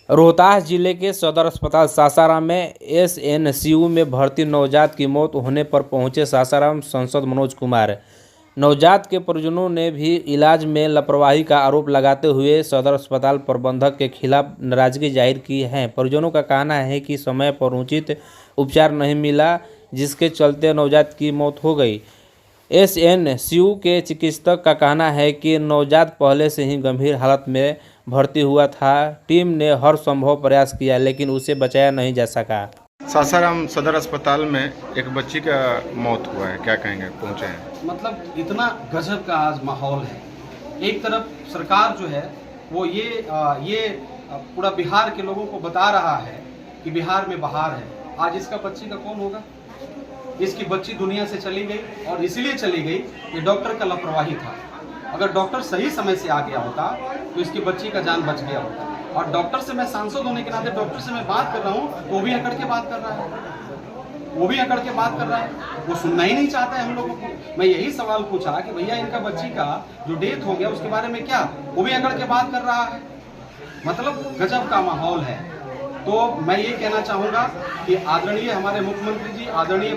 रोहतास जिले के सदर अस्पताल सासाराम में एसएनसीयू में भर्ती नवजात की मौत होने पर पहुंचे सासाराम सांसद मनोज कुमार। नवजात के परिजनों ने भी इलाज में लापरवाही का आरोप लगाते हुए सदर अस्पताल प्रबंधक के खिलाफ नाराजगी जाहिर की है। परिजनों का कहना है कि समय पर उचित उपचार नहीं मिला, जिसके चलते नवजात की मौत हो गई। एसएनसीयू के चिकित्सक का कहना है कि नवजात पहले से ही गंभीर हालत में भर्ती हुआ था। टीम ने हर संभव प्रयास किया, लेकिन उसे बचाया नहीं जा सका। सासाराम सदर अस्पताल में एक बच्ची का मौत हुआ है, क्या कहेंगे? पहुंचे हैं, मतलब इतना गजब का आज माहौल है। एक तरफ सरकार जो है वो ये पूरा बिहार के लोगों को बता रहा है कि बिहार में बहार है। आज इसका बच्ची का कौन होगा? इसकी बच्ची दुनिया से चली गई और इसलिए चली गई कि डॉक्टर का लापरवाही था। अगर डॉक्टर सही समय से आ गया होता तो इसकी बच्ची का जान बच गया होता। और डॉक्टर से, मैं सांसद होने के नाते डॉक्टर से मैं बात कर रहा हूँ तो वो भी अकड़ के बात कर रहा है, वो सुनना ही नहीं चाहता है हम लोगों को। मैं यही सवाल पूछा कि भैया इनका बच्ची का जो डेथ हो गया उसके बारे में क्या, वो भी अकड़ के बात कर रहा है। मतलब गजब का माहौल है। तो मैं ये कहना चाहूँगा कि आदरणीय हमारे मुख्यमंत्री जी, आदरणीय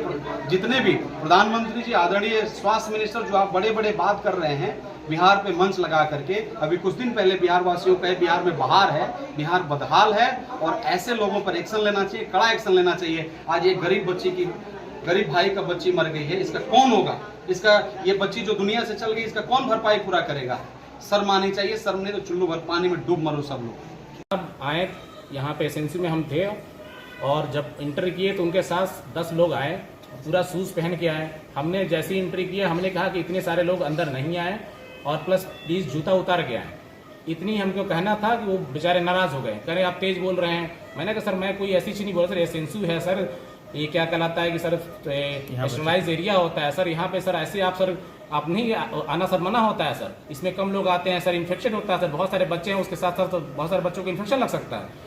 जितने भी प्रधानमंत्री जी, आदरणीय स्वास्थ्य मिनिस्टर, जो आप बड़े बड़े बात कर रहे हैं बिहार पे मंच लगा करके, अभी कुछ दिन पहले बिहार वासियों का बिहार में बहार है, बिहार बदहाल है और ऐसे लोगों पर एक्शन लेना चाहिए, कड़ा एक्शन लेना चाहिए। आज एक गरीब भाई का बच्ची मर गई है, इसका कौन होगा? ये बच्ची जो दुनिया से चल गई, इसका कौन भरपाई पूरा करेगा? शर्म आनी चाहिए। शर्म नहीं तो चुल्लू भर पानी में डूब मरो सब लोग। अब आए यहाँ पे एसएनसी में हम थे और जब एंटर किए तो उनके साथ 10 लोग आए, पूरा शूज़ पहन के आए। हमने जैसे ही एंट्री किया हमने कहा कि इतने सारे लोग अंदर नहीं आए और प्लस प्लीज़ जूता उतार के आए। इतनी हमको कहना था कि वो बेचारे नाराज़ हो गए, कह रहे आप तेज़ बोल रहे हैं। मैंने कहा सर मैं कोई ऐसी चीज़ नहीं बोल, सर एसएनसी है सर, ये क्या कहलाता है कि सर नेशनलाइज एरिया होता है सर, यहाँ पे सर ऐसे आप नहीं आना सर, मना होता है सर, इसमें कम लोग आते हैं सर, इन्फेक्शन होता है सर, बहुत सारे बच्चे हैं उसके साथ साथ तो बहुत सारे बच्चों को इन्फेक्शन लग सकता है।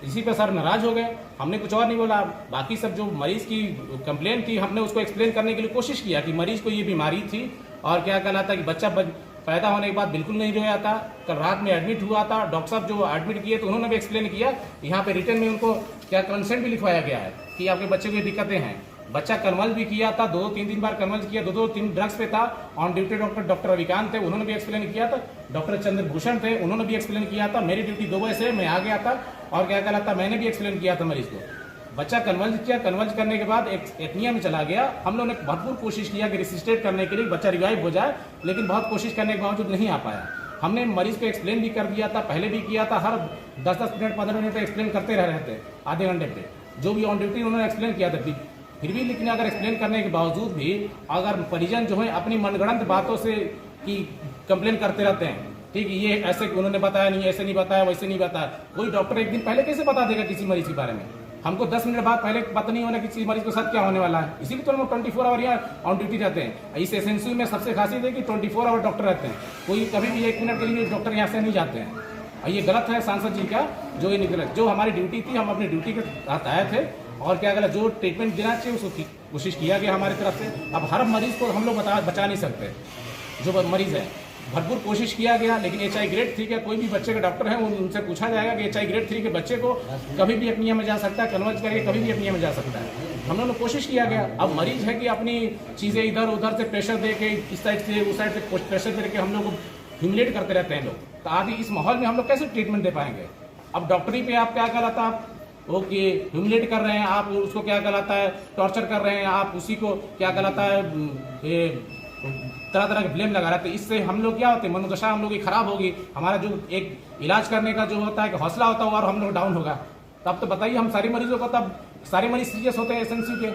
इसी पे सर नाराज हो गए। हमने कुछ और नहीं बोला। बाकी सब जो मरीज की कंप्लेन थी हमने उसको एक्सप्लेन करने के लिए कोशिश किया कि मरीज को ये बीमारी थी और क्या कहलाता है कि बच्चा पैदा होने के बाद बिल्कुल नहीं रोया था, कल रात में एडमिट हुआ था। डॉक्टर साहब जो एडमिट किए तो उन्होंने भी एक्सप्लेन किया। यहाँ पे रिटर्न में उनको क्या कंसेंट भी लिखवाया गया है कि आपके बच्चे को ये दिक्कतें हैं। बच्चा कन्वर्ज भी किया था, 2-3 बार कन्वर्ज किया, 2-3 ड्रग्स पे था। ऑन ड्यूटी डॉक्टर रविकांत थे, उन्होंने भी एक्सप्लेन किया था। डॉक्टर चंद्रभूषण थे, उन्होंने भी एक्सप्लेन किया था। मेरी ड्यूटी 2 बजे से मैं आ गया था और क्या कहलाता मैंने भी एक्सप्लेन किया था मरीज को। बच्चा कन्वर्ज किया, कन्वर्ज करने के बाद एटनिया में चला गया। हम लोगों ने भरपूर कोशिश किया कि रिसिस्टेट करने के लिए बच्चा रिवाइव हो जाए, लेकिन बहुत कोशिश करने के बावजूद नहीं आ पाया। हमने मरीज को एक्सप्लेन भी कर दिया था, पहले भी किया था, हर 10-10 मिनट 15 मिनट एक्सप्लेन करते रह रहे थे, आधे घंटे पे जो भी ऑन ड्यूटी उन्होंने एक्सप्लेन किया था। फिर भी लेकिन अगर एक्सप्लेन करने के बावजूद भी अगर परिजन जो है अपनी मनगढ़ंत बातों से की कंप्लेन करते रहते हैं, ठीक है, ये ऐसे उन्होंने बताया नहीं, ऐसे नहीं बताया, वैसे नहीं बताया। कोई डॉक्टर एक दिन पहले कैसे बता देगा किसी मरीज के बारे में? हमको 10 मिनट बाद पहले पता नहीं होना किसी मरीज के साथ क्या होने वाला है। इसीलिए तो हम 24 आवर यहाँ ऑन ड्यूटी रहते हैं। इस एसएनसी में सबसे खासियत है कि 24 आवर डॉक्टर रहते हैं, कोई कभी भी 1 मिनट के लिए डॉक्टर यहाँ से नहीं जाते हैं। और ये गलत है सांसद जी का, जो ये गलत, जो हमारी ड्यूटी थी हम अपनी ड्यूटी के तहत आए थे और क्या गलत जो ट्रीटमेंट देना चाहिए उसको कोशिश किया गया हमारी तरफ से। अब हर मरीज को हम लोग बचा नहीं सकते, जो मरीज है भरपूर कोशिश किया गया। लेकिन HI ग्रेड 3 के कोई भी बच्चे के डॉक्टर हैं उनसे पूछा जाएगा कि HI ग्रेड 3 के बच्चे को कभी भी अपनिया में जा सकता है, कन्वर्ज करके कभी भी अपनिया में जा सकता है। हम लोगों ने कोशिश किया गया। अब मरीज है कि अपनी चीज़ें इधर उधर से प्रेशर दे के, इस साइड से उस साइड से प्रेशर दे के हम लोग को ह्यूमिलेट करते रहते हैं लोग। तो आदि इस माहौल में हम लोग कैसे ट्रीटमेंट दे पाएंगे? अब डॉक्टरी पे आप क्या कहलाता आप वो कि ह्यूमिलेट कर रहे हैं, आप उसको क्या कहलाता है टॉर्चर कर रहे हैं, आप उसी को क्या कहलाता है तरह तरह के ब्लेम लगा रहे थे। इससे हम लोग क्या होते हैं, मनोदशा हम लोग की खराब होगी। हमारा जो एक इलाज करने का जो होता है कि हौसला होता है और हम लोग डाउन होगा। तब तो बताइए हम सारे मरीजों को, तब सारे मरीज सीरियस होते हैं एसएनसी के,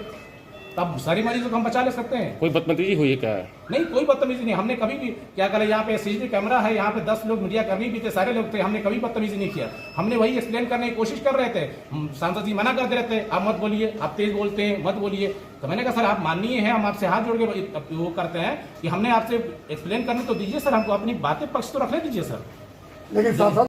तब सारी मरीजों को हम बचा ले सकते हैं। कोई बदतमीजी हुई क्या है? नहीं, कोई बदतमीजी नहीं। हमने कभी भी क्या करा, यहाँ पे CCTV कैमरा है, यहाँ पे 10 लोग मीडिया कर्मी भी थे, सारे लोग थे, हमने कभी बदतमीजी नहीं किया। हमने वही एक्सप्लेन करने की कोशिश कर रहे थे। सांसद जी मना करते रहते, आप मत बोलिए, आप तेज बोलते हैं, मत बोलिए। तो मैंने कहा सर आप माननीय हैं, हम आपसे हाथ जोड़ के वो करते हैं कि हमने आपसे एक्सप्लेन करने तो दीजिए सर, हमको अपनी बातें पक्ष तो रखने दीजिए सर। लेकिन